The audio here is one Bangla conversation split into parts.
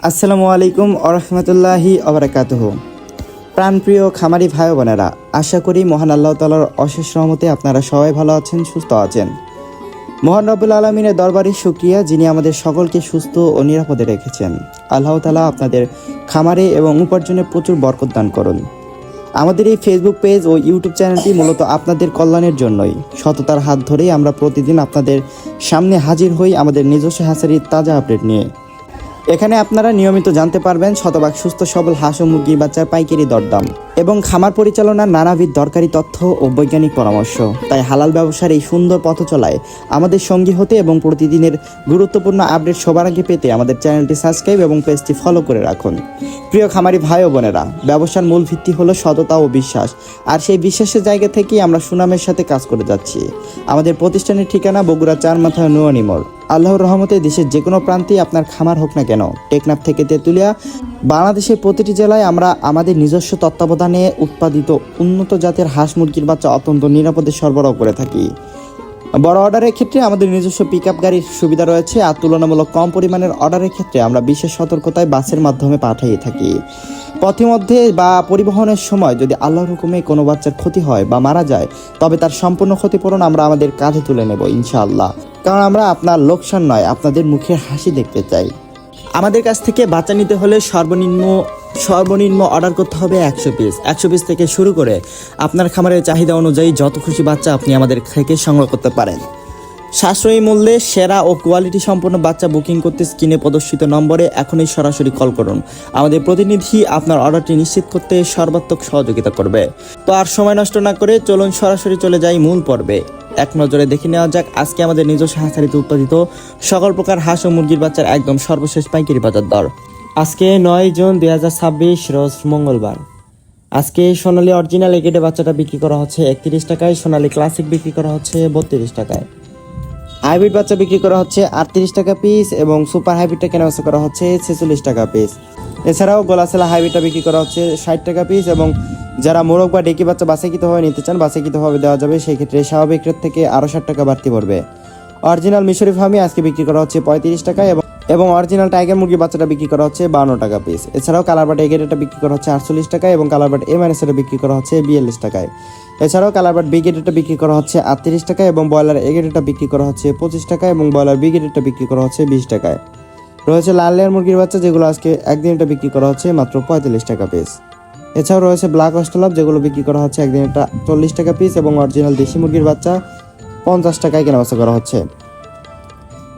আসসালামু আলাইকুম আরহামতুল্লাহি আবরাকাতুহু। প্রাণপ্রিয় খামারি ভাই বোনেরা, আশা করি মহান আল্লাহ তাআলার অশেষ রহমতে আপনারা সবাই ভালো আছেন, সুস্থ আছেন। মহান রব্বুল আলামিনের দরবারে শুকরিয়া, যিনি আমাদের সকলকে সুস্থ ও নিরাপদে রেখেছেন। আল্লাহ তাআলা আপনাদের খামারে এবং উপার্জনে প্রচুর বরকত দান করুন। আমাদের এই ফেসবুক পেজ ও ইউটিউব চ্যানেলটি মূলত আপনাদের কল্যাণের জন্যই। সততার হাত ধরেই আমরা প্রতিদিন আপনাদের সামনে হাজির হই আমাদের নিজস্ব হ্যাচারির তাজা আপডেট নিয়ে। এখানে আপনারা নিয়মিত জানতে পারবেন শতভাগ সুস্থ সবল হাঁস ও মুরগির বাচ্চার পাইকারি দরদাম এবং খামার পরিচালনার নানাবিধ দরকারি তথ্য ও বৈজ্ঞানিক পরামর্শ। তাই হালাল ব্যবসার এই সুন্দর পথ চলায় আমাদের সঙ্গী হতে এবং প্রতিদিনের গুরুত্বপূর্ণ আপডেট সবার আগে পেতে আমাদের চ্যানেলটি সাবস্ক্রাইব এবং পেজটি ফলো করে রাখুন। প্রিয় খামারি ভাই ও বোনেরা, ব্যবসার মূল ভিত্তি হলো সততা ও বিশ্বাস, আর সেই বিশ্বাসের জায়গা থেকেই আমরা সুনামের সাথে কাজ করে যাচ্ছি। আমাদের প্রতিষ্ঠানের ঠিকানা বগুড়া চারমাথা নুয়ানী মোড়। আল্লাহর রহমতে দেশের যে কোনো প্রান্তেই আপনার খামার হোক না কেন, টেকনাফ থেকে তেঁতুলিয়া, বাংলাদেশের প্রতিটি জেলায় আমরা আমাদের নিজস্ব তত্ত্বাবধানে উৎপাদিত উন্নত জাতের হাঁস মুরগির বাচ্চা অত্যন্ত নিরাপদে সরবরাহ করে থাকি। বড় অর্ডারের ক্ষেত্রে আমাদের নিজস্ব পিকআপ গাড়ির সুবিধা রয়েছে, আর তুলনামূলক কম পরিমাণের অর্ডারের ক্ষেত্রে আমরা বিশেষ সতর্কতায় বাসের মাধ্যমে পাঠিয়ে থাকি। পথিমধ্যে বা পরিবহনের সময় যদি আল্লাহর হুকুমে কোনো বাচ্চার ক্ষতি হয় বা মারা যায়, তবে তার সম্পূর্ণ ক্ষতিপূরণ আমরা আমাদের কাঁধে তুলে নেব ইনশাআল্লাহ। কারণ আমরা আপনার লোকসান নয়, আপনাদের মুখের হাসি দেখতে চাই। আমাদের কাছ থেকে বাচ্চা নিতে হলে সর্বনিম্ন অর্ডার করতে হবে 100 পিস থেকে শুরু করে আপনার খামারের চাহিদা অনুযায়ী যত খুশি বাচ্চা আপনি আমাদের থেকে সংগ্রহ করতে পারেন। সাশ্রয়ী মূল্যে সেরা ও কোয়ালিটি সম্পন্ন বাচ্চা বুকিং করতে স্ক্রিনে প্রদর্শিত নম্বরে এখনই সরাসরি কল করুন। আমাদের প্রতিনিধি আপনার অর্ডারটি নিশ্চিত করতে সর্বাত্মক সহযোগিতা করবে। তো আর সময় নষ্ট না করে চলুন সরাসরি চলে যাই মূল পর্বে। এক নজরে দেখে নেওয়া যাক আজকে আমাদের নিজস্ব হ্যাচারিতে উৎপাদিত সকল প্রকার হাঁস ও মুরগির বাচ্চার একদম সর্বশেষ পাইকারি বাজার দর। আজকে 9 জুন 2026 রোজ মঙ্গলবার। আজকে সোনালী অরিজিনাল এগেটে বাচ্চাটা বিক্রি করা হচ্ছে 31 টাকায়, সোনালী ক্লাসিক বিক্রি করা হচ্ছে 32 টাকায়, হাইব্রিড বাচ্চা বিক্রি করা হচ্ছে 38 টাকা পিস এবং সুপার হাইব্রিডটা কেনাবেচা করা হচ্ছে 46 টাকা পিস। এছাড়াও গোলাসেলা হাইব্রিডটা বিক্রি করা হচ্ছে 60 টাকা পিস, এবং যারা মোরগ বা ডেকি বাচ্চা বাছাইকৃতভাবে নিতে চান বাছাইকৃতভাবে দেওয়া যাবে, সেই ক্ষেত্রে স্বাভাবিক রেট থেকে আরও 60 টাকা বাড়তি পড়বে। অরিজিনাল মিশরি ফার্মি আজকে বিক্রি করা হচ্ছে 35 টাকা এবং অরিজিনাল টাইগার মুরগি বাচ্চাটা বিক্রি করা হচ্ছে 52 টাকা পিস। এছাড়াও কালারবাট এগেটটা বিক্রি করা হচ্ছে 48 টাকায় এবং কালারবাট এমআরএসটা বিক্রি করা হচ্ছে 42 টাকায়। এছাড়াও কালারবাট বিগেটেডটা বিক্রি করা হচ্ছে 38 টাকায় এবং ব্রয়লার এগেটেডটা বিক্রি করা হচ্ছে 25 টাকায় এবং ব্রয়লার বিগেটেডটা বিক্রি করা হচ্ছে 20 টাকায়। রয়েছে লাল লেয়ার মুরগির বাচ্চা, যেগুলো আজকে একদিনটা বিক্রি করা হচ্ছে মাত্র 45 টাকা পিস। এছাড়াও রয়েছে ব্ল্যাক অস্ট্রেলাপ, যেগুলো বিক্রি করা হচ্ছে একদিনটা 40 টাকা পিস এবং অরিজিনাল দেশি মুরগির বাচ্চা 50 টাকায় কেনাবেচা করা হচ্ছে।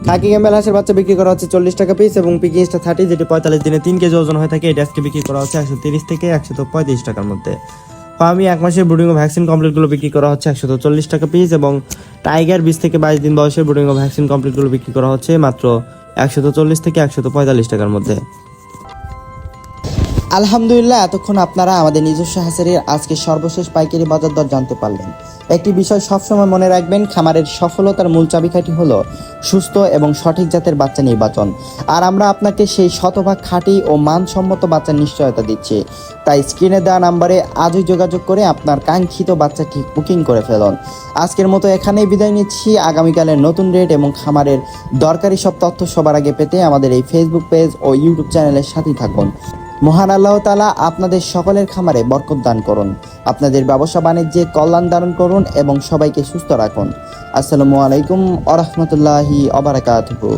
খাকি ক্যামেল হাঁসের বাচ্চা বিক্রি করা হচ্ছে 40 টাকা পিস এবং পিকিংসটা 30, যেটি 45 দিনে 3 কেজি ওজন হয়ে থাকে, এটা আজকে বিক্রি করা হচ্ছে 130 থেকে 135 টাকার মধ্যে। ফার্মি 1 মাসের ব্রুডিং ও ভ্যাকসিন কমপ্লিটগুলো বিক্রি করা হচ্ছে 140 টাকা পিস এবং টাইগার 20 থেকে 22 দিন বয়সের ব্রুডিং ও ভ্যাকসিন কমপ্লিটগুলো বিক্রি করা হচ্ছে মাত্র 140 থেকে 145 টাকার মধ্যে। আলহামদুলিল্লাহ, এতক্ষণ আপনারা আমাদের নিজস্ব হ্যাচারির আজকে সর্বশেষ পাইকারি বাজার দর জানতে পারলেন। একটি বিষয় সবসময় মনে রাখবেন, খামারের সফলতার মূল চাবিকাঠি হলো সুস্থ এবং সঠিক জাতের বাচ্চা নির্বাচন, আর আমরা আপনাকে সেই শতভাগ খাঁটি ও মানসম্মত বাচ্চার নিশ্চয়তা দিচ্ছি। তাই স্ক্রিনে দেওয়া নাম্বারে আজই যোগাযোগ করে আপনার কাঙ্ক্ষিত বাচ্চাটি বুকিং করে ফেলুন। আজকের মতো এখানেই বিদায় নিচ্ছি। আগামীকালের নতুন রেট এবং খামারের দরকারি সব তথ্য সবার আগে পেতে আমাদের এই ফেসবুক পেজ ও ইউটিউব চ্যানেলের সাথেই থাকুন। মহান আল্লাহ তাআলা আপনাদের সকলের খামারে বরকত দান করুন, আপনাদের ব্যবসা বাণিজ্যে কল্যাণ দান করুন এবং সবাইকে সুস্থ রাখুন। আসসালামু আলাইকুম ওয়া রাহমাতুল্লাহি ওয়া বারাকাতুহু।